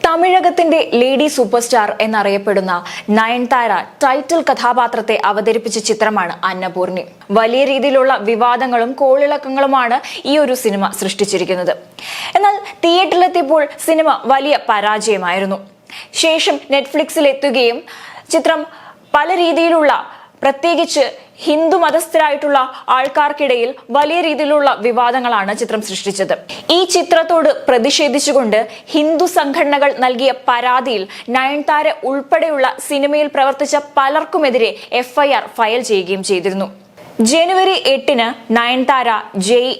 തമിഴകത്തിന്റെ lady super star എന്നറിയപ്പെടുന്ന Nayanthara title കഥാപാത്രത്തെ അവതരിപ്പിച്ച ചിത്രമാണ് അന്നപൂർണി. വലിയ രീതിയിലുള്ള വിവാദങ്ങളും കോളിളക്കങ്ങളുമാണ് ഈ ഒരു സിനിമ സൃഷ്ടിച്ചിരിക്കുന്നത്. എന്നാൽ തിയേറ്ററിലെത്തിയപ്പോൾ സിനിമ വലിയ പരാജയമായിരുന്നു. ശേഷം നെറ്റ്ഫ്ലിക്സിൽ എത്തുകയും ചിത്രം പല രീതിയിലുള്ള, പ്രത്യേകിച്ച് ഹിന്ദു മതസ്ഥരായിട്ടുള്ള ആൾക്കാർക്കിടയിൽ വലിയ രീതിയിലുള്ള വിവാദങ്ങളാണ് ചിത്രം സൃഷ്ടിച്ചത്. ഈ ചിത്രത്തോട് പ്രതിഷേധിച്ചുകൊണ്ട് ഹിന്ദു സംഘടനകൾ നൽകിയ പരാതിയിൽ നയൻതാര ഉൾപ്പെടെയുള്ള സിനിമയിൽ പ്രവർത്തിച്ച പലർക്കുമെതിരെ FIR ഫയൽ ചെയ്യുകയും ചെയ്തിരുന്നു. ജനുവരി 8-ന് നയൻതാര, ജയ്,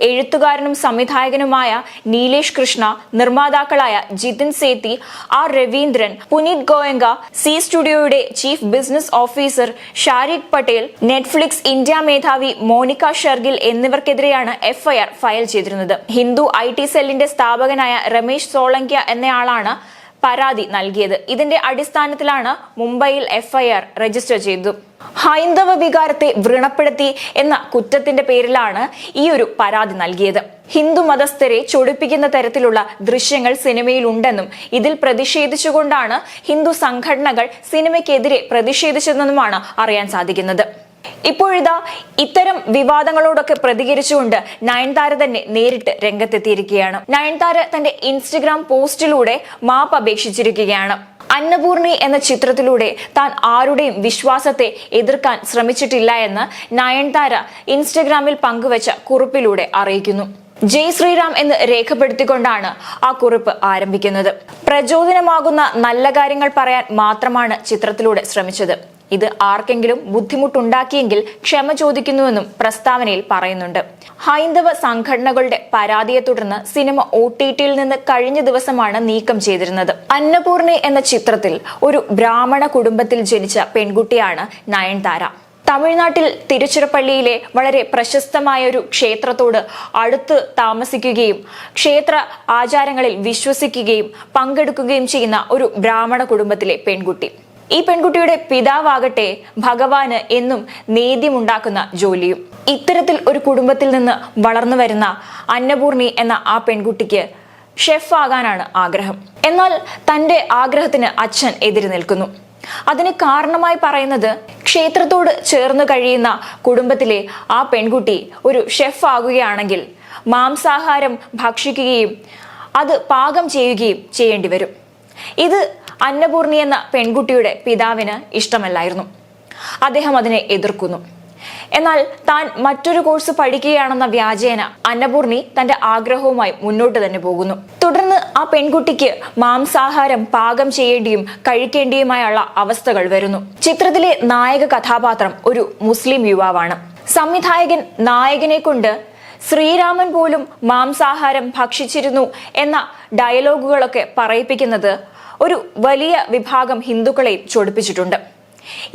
എഴുത്തുകാരനും സംവിധായകനുമായ നീലേഷ് കൃഷ്ണ, നിർമ്മാതാക്കളായ ജിതിൻ സേത്തി, R രവീന്ദ്രൻ, പുനീത് ഗോയങ്ക, സി സ്റ്റുഡിയോയുടെ chief business officer Shariq Patel, Netflix India മേധാവി മോനിക ഷെർഗിൽ എന്നിവർക്കെതിരെയാണ് FIR ഫയൽ ചെയ്തിരുന്നത്. ഹിന്ദു IT സെല്ലിന്റെ സ്ഥാപകനായ രമേശ് സോളങ്ക്യ എന്നയാളാണ് പരാതി നൽകിയത്. ഇതിന്റെ അടിസ്ഥാനത്തിലാണ് മുംബൈയിൽ FIR രജിസ്റ്റർ ചെയ്തത്. ഹൈന്ദവ വികാരത്തെ വ്രണപ്പെടുത്തി എന്ന കുറ്റത്തിന്റെ പേരിലാണ് ഈ ഒരു പരാതി നൽകിയത്. ഹിന്ദു മതസ്ഥരെ ചൊടിപ്പിക്കുന്ന തരത്തിലുള്ള ദൃശ്യങ്ങൾ സിനിമയിൽ ഉണ്ടെന്നും ഇതിൽ പ്രതിഷേധിച്ചുകൊണ്ടാണ് ഹിന്ദു സംഘടനകൾ സിനിമയ്ക്കെതിരെ പ്രതിഷേധിച്ചതെന്നുമാണ് അറിയാൻ സാധിക്കുന്നത്. ഇപ്പോഴിതാ ഇത്തരം വിവാദങ്ങളോടൊക്കെ പ്രതികരിച്ചുകൊണ്ട് നയൻതാര തന്നെ നേരിട്ട് രംഗത്തെത്തിയിരിക്കുകയാണ്. നയൻതാര തന്റെ ഇൻസ്റ്റഗ്രാം പോസ്റ്റിലൂടെ മാപ്പ് അപേക്ഷിച്ചിരിക്കുകയാണ്. അന്നപൂർണി എന്ന ചിത്രത്തിലൂടെ താൻ ആരുടെയും വിശ്വാസത്തെ എതിർക്കാൻ ശ്രമിച്ചിട്ടില്ല എന്ന് നയൻതാര ഇൻസ്റ്റഗ്രാമിൽ പങ്കുവച്ച കുറിപ്പിലൂടെ അറിയിക്കുന്നു. ജയ് ശ്രീറാം എന്ന് രേഖപ്പെടുത്തിക്കൊണ്ടാണ് ആ കുറിപ്പ് ആരംഭിക്കുന്നത്. പ്രചോദനമാകുന്ന നല്ല കാര്യങ്ങൾ പറയാൻ മാത്രമാണ് ചിത്രത്തിലൂടെ ശ്രമിച്ചത്. ഇത് ആർക്കെങ്കിലും ബുദ്ധിമുട്ടുണ്ടാക്കിയെങ്കിൽ ക്ഷമ ചോദിക്കുന്നുവെന്നും പ്രസ്താവനയിൽ പറയുന്നുണ്ട്. ഹൈന്ദവ സംഘടനകളുടെ പരാതിയെ തുടർന്ന് സിനിമ OTTയിൽ നിന്ന് കഴിഞ്ഞ ദിവസമാണ് നീക്കം ചെയ്തിരുന്നത്. അന്നപൂർണി എന്ന ചിത്രത്തിൽ ഒരു ബ്രാഹ്മണ കുടുംബത്തിൽ ജനിച്ച പെൺകുട്ടിയാണ് നയൻതാര. തമിഴ്നാട്ടിൽ തിരുച്ചിറപ്പള്ളിയിലെ വളരെ പ്രശസ്തമായ ഒരു ക്ഷേത്രത്തോട് അടുത്ത് താമസിക്കുകയും ക്ഷേത്ര ആചാരങ്ങളിൽ വിശ്വസിക്കുകയും പങ്കെടുക്കുകയും ചെയ്യുന്ന ഒരു ബ്രാഹ്മണ കുടുംബത്തിലെ പെൺകുട്ടി. ഈ പെൺകുട്ടിയുടെ പിതാവാകട്ടെ ഭഗവാന് എന്നും നേദ്യമുണ്ടാക്കുന്ന ജോലിയും. ഇത്തരത്തിൽ ഒരു കുടുംബത്തിൽ നിന്ന് വളർന്നു വരുന്ന അന്നപൂർണി എന്ന ആ പെൺകുട്ടിക്ക് ഷെഫ് ആകാനാണ് ആഗ്രഹം. എന്നാൽ തന്റെ ആഗ്രഹത്തിന് അച്ഛൻ എതിര് നിൽക്കുന്നു. അതിന് കാരണമായി പറയുന്നത് ക്ഷേത്രത്തോട് ചേർന്ന് കഴിയുന്ന കുടുംബത്തിലെ ആ പെൺകുട്ടി ഒരു ഷെഫ് ആകുകയാണെങ്കിൽ മാംസാഹാരം ഭക്ഷിക്കുകയും അത് പാകം ചെയ്യുകയും ചെയ്യേണ്ടി വരും. ഇത് അന്നപൂർണി എന്ന പെൺകുട്ടിയുടെ പിതാവിന് ഇഷ്ടമല്ലായിരുന്നു. അദ്ദേഹം അതിനെ എതിർക്കുന്നു. എന്നാൽ താൻ മറ്റൊരു കോഴ്സ് പഠിക്കുകയാണെന്ന വ്യാജേന അന്നപൂർണി തന്റെ ആഗ്രഹവുമായി മുന്നോട്ട് തന്നെ പോകുന്നു. തുടർന്ന് ആ പെൺകുട്ടിക്ക് മാംസാഹാരം പാകം ചെയ്യേണ്ടിയും കഴിക്കേണ്ടിയുമായുള്ള അവസ്ഥകൾ വരുന്നു. ചിത്രത്തിലെ നായക കഥാപാത്രം ഒരു മുസ്ലിം യുവാവാണ്. സംവിധായകൻ നായകനെ കൊണ്ട് ശ്രീരാമൻ പോലും മാംസാഹാരം ഭക്ഷിച്ചിരുന്നു എന്ന ഡയലോഗുകളൊക്കെ പറയിപ്പിക്കുന്നത് ഒരു വലിയ വിഭാഗം ഹിന്ദുക്കളെയും ചൊടിപ്പിച്ചിട്ടുണ്ട്.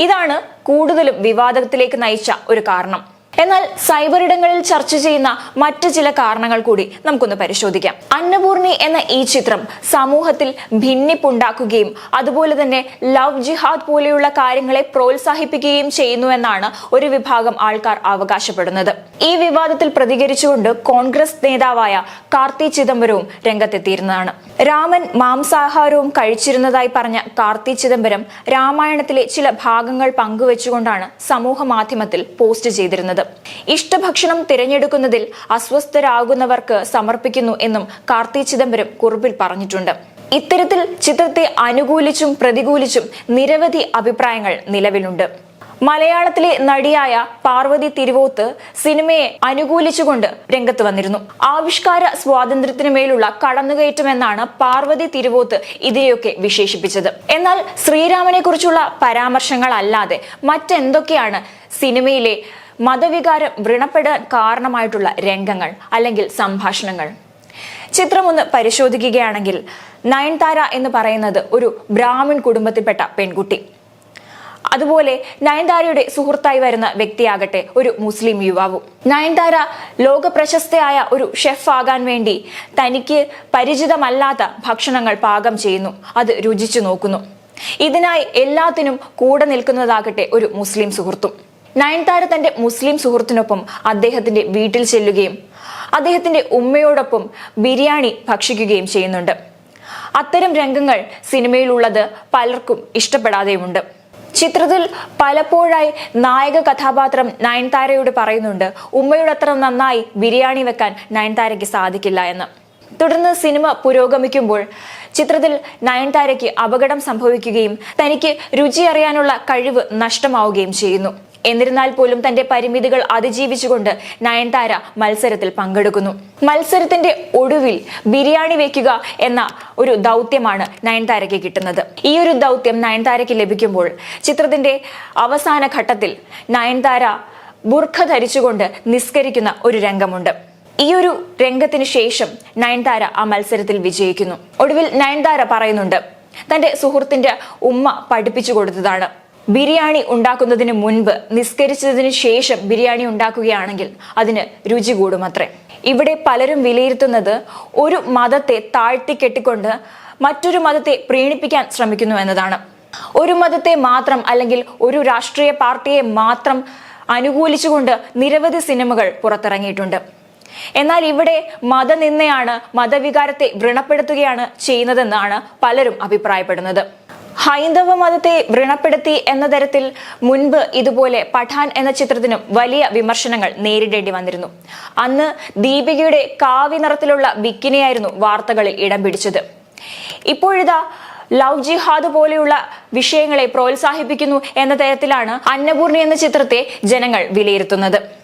ഇതാണ് കൂടുതലും വിവാദത്തിലേക്ക് നയിച്ച ഒരു കാരണം. എന്നാൽ സൈബർ ഇടങ്ങളിൽ ചർച്ച ചെയ്യുന്ന മറ്റു ചില കാരണങ്ങൾ കൂടി നമുക്കൊന്ന് പരിശോധിക്കാം. അന്നപൂർണി എന്ന ഈ ചിത്രം സമൂഹത്തിൽ ഭിന്നിപ്പുണ്ടാക്കുകയും അതുപോലെ തന്നെ ലവ് ജിഹാദ് പോലെയുള്ള കാര്യങ്ങളെ പ്രോത്സാഹിപ്പിക്കുകയും ചെയ്യുന്നുവെന്നാണ് ഒരു വിഭാഗം ആൾക്കാർ അവകാശപ്പെടുന്നത്. ഈ വിവാദത്തിൽ പ്രതികരിച്ചുകൊണ്ട് കോൺഗ്രസ് നേതാവായ കാർത്തി ചിദംബരവും രംഗത്തെത്തിയിരുന്നതാണ്. രാമൻ മാംസാഹാരവും കഴിച്ചിരുന്നതായി പറഞ്ഞ കാർത്തി ചിദംബരം രാമായണത്തിലെ ചില ഭാഗങ്ങൾ പങ്കുവെച്ചുകൊണ്ടാണ് സമൂഹ മാധ്യമത്തിൽ പോസ്റ്റ് ചെയ്തിരുന്നത്. ഇഷ്ടഭക്ഷണം തിരഞ്ഞെടുക്കുന്നതിൽ അസ്വസ്ഥരാകുന്നവർക്ക് സമർപ്പിക്കുന്നു എന്നും കാർത്തി ചിദംബരം കുറിപ്പിൽ പറഞ്ഞിട്ടുണ്ട്. ഇത്തരത്തിൽ ചിത്രത്തെ അനുകൂലിച്ചും പ്രതികൂലിച്ചും നിരവധി അഭിപ്രായങ്ങൾ നിലവിലുണ്ട്. മലയാളത്തിലെ നടിയായ പാർവതി തിരുവോത്ത് സിനിമയെ അനുകൂലിച്ചുകൊണ്ട് രംഗത്ത് വന്നിരുന്നു. ആവിഷ്കാര സ്വാതന്ത്ര്യത്തിന് മേലുള്ള കടന്നുകയറ്റമെന്നാണ് പാർവതി തിരുവോത്ത് ഇതിനെയൊക്കെ വിശേഷിപ്പിച്ചത്. എന്നാൽ ശ്രീരാമനെ കുറിച്ചുള്ള പരാമർശങ്ങളല്ലാതെ മറ്റെന്തൊക്കെയാണ് സിനിമയിലെ മതവികാരം വ്രണപ്പെടാൻ കാരണമായിട്ടുള്ള രംഗങ്ങൾ അല്ലെങ്കിൽ സംഭാഷണങ്ങൾ? ചിത്രം ഒന്ന് പരിശോധിക്കുകയാണെങ്കിൽ നയൻതാര എന്ന് പറയുന്നത് ഒരു ബ്രാഹ്മൺ കുടുംബത്തിൽപ്പെട്ട പെൺകുട്ടി. അതുപോലെ നയൻതാരയുടെ സുഹൃത്തായി വരുന്ന വ്യക്തിയാകട്ടെ ഒരു മുസ്ലിം യുവാവും. നയൻതാര ലോക പ്രശസ്തയായ ഒരു ഷെഫ് ആകാൻ വേണ്ടി തനിക്ക് പരിചിതമല്ലാത്ത ഭക്ഷണങ്ങൾ പാകം ചെയ്യുന്നു, അത് രുചിച്ചു നോക്കുന്നു. ഇതിനായി എല്ലാത്തിനും കൂടെ നിൽക്കുന്നതാകട്ടെ ഒരു മുസ്ലിം സുഹൃത്തും. നയൻതാര തന്റെ മുസ്ലിം സുഹൃത്തിനൊപ്പം അദ്ദേഹത്തിന്റെ വീട്ടിൽ ചെല്ലുകയും അദ്ദേഹത്തിന്റെ ഉമ്മയോടൊപ്പം ബിരിയാണി ഭക്ഷിക്കുകയും ചെയ്യുന്നുണ്ട്. അത്തരം രംഗങ്ങൾ സിനിമയിലുള്ളത് പലർക്കും ഇഷ്ടപ്പെടാതെയുമുണ്ട്. ചിത്രത്തിൽ പലപ്പോഴായി നായക കഥാപാത്രം നയൻതാരയോട് പറയുന്നുണ്ട് ഉമ്മയോടത്ര നന്നായി ബിരിയാണി വെക്കാൻ നയൻതാരയ്ക്ക് സാധിക്കില്ല എന്ന്. തുടർന്ന് സിനിമ പുരോഗമിക്കുമ്പോൾ ചിത്രത്തിൽ നയൻതാരയ്ക്ക് അപകടം സംഭവിക്കുകയും തനിക്ക് രുചി അറിയാനുള്ള കഴിവ് നഷ്ടമാവുകയും ചെയ്യുന്നു. എന്നിരുന്നാൽ പോലും തന്റെ പരിമിതികൾ അതിജീവിച്ചുകൊണ്ട് നയൻതാര മത്സരത്തിൽ പങ്കെടുക്കുന്നു. മത്സരത്തിന്റെ ഒടുവിൽ ബിരിയാണി വെക്കുക എന്ന ഒരു ദൗത്യമാണ് നയൻതാരയ്ക്ക് കിട്ടുന്നത്. ഈ ഒരു ദൗത്യം നയൻതാരയ്ക്ക് ലഭിക്കുമ്പോൾ ചിത്രത്തിന്റെ അവസാന ഘട്ടത്തിൽ നയൻതാര ബുർഖ ധരിച്ചുകൊണ്ട് നിസ്കരിക്കുന്ന ഒരു രംഗമുണ്ട്. ഈ ഒരു രംഗത്തിന് ശേഷം നയൻതാര ആ മത്സരത്തിൽ വിജയിക്കുന്നു. ഒടുവിൽ നയൻതാര പറയുന്നുണ്ട് തന്റെ സുഹൃത്തിന്റെ ഉമ്മ പഠിപ്പിച്ചു കൊടുത്തതാണ്. ബിരിയാണി ഉണ്ടാക്കുന്നതിന് മുൻപ് നിസ്കരിച്ചതിന് ശേഷം ബിരിയാണി ഉണ്ടാക്കുകയാണെങ്കിൽ അതിന് രുചി കൂടുമത്രേ. ഇവിടെ പലരും വിലയിരുത്തുന്നത് ഒരു മതത്തെ താഴ്ത്തിക്കെട്ടിക്കൊണ്ട് മറ്റൊരു മതത്തെ പ്രീണിപ്പിക്കാൻ ശ്രമിക്കുന്നു എന്നതാണ്. ഒരു മതത്തെ മാത്രം അല്ലെങ്കിൽ ഒരു രാഷ്ട്രീയ പാർട്ടിയെ മാത്രം അനുകൂലിച്ചുകൊണ്ട് നിരവധി സിനിമകൾ പുറത്തിറങ്ങിയിട്ടുണ്ട്. എന്നാൽ ഇവിടെ മതനിന്ദയാണ്, മതവികാരത്തെ വ്രണപ്പെടുത്തുകയാണ് ചെയ്യുന്നതെന്നാണ് പലരും അഭിപ്രായപ്പെടുന്നത്. ഹൈന്ദവ മതത്തെ വ്രണപ്പെടുത്തി എന്ന തരത്തിൽ മുൻപ് ഇതുപോലെ പഠാൻ എന്ന ചിത്രത്തിനും വലിയ വിമർശനങ്ങൾ നേരിടേണ്ടി വന്നിരുന്നു. അന്ന് ദീപികയുടെ കാവ്യ നിറത്തിലുള്ള ബിക്കിനിയായിരുന്നു വാർത്തകളിൽ ഇടം പിടിച്ചത്. ഇപ്പോഴിതാ ലവ് ജിഹാദ് പോലെയുള്ള വിഷയങ്ങളെ പ്രോത്സാഹിപ്പിക്കുന്നു എന്ന തരത്തിലാണ് അന്നപൂർണി എന്ന ചിത്രത്തെ ജനങ്ങൾ വിലയിരുത്തുന്നത്.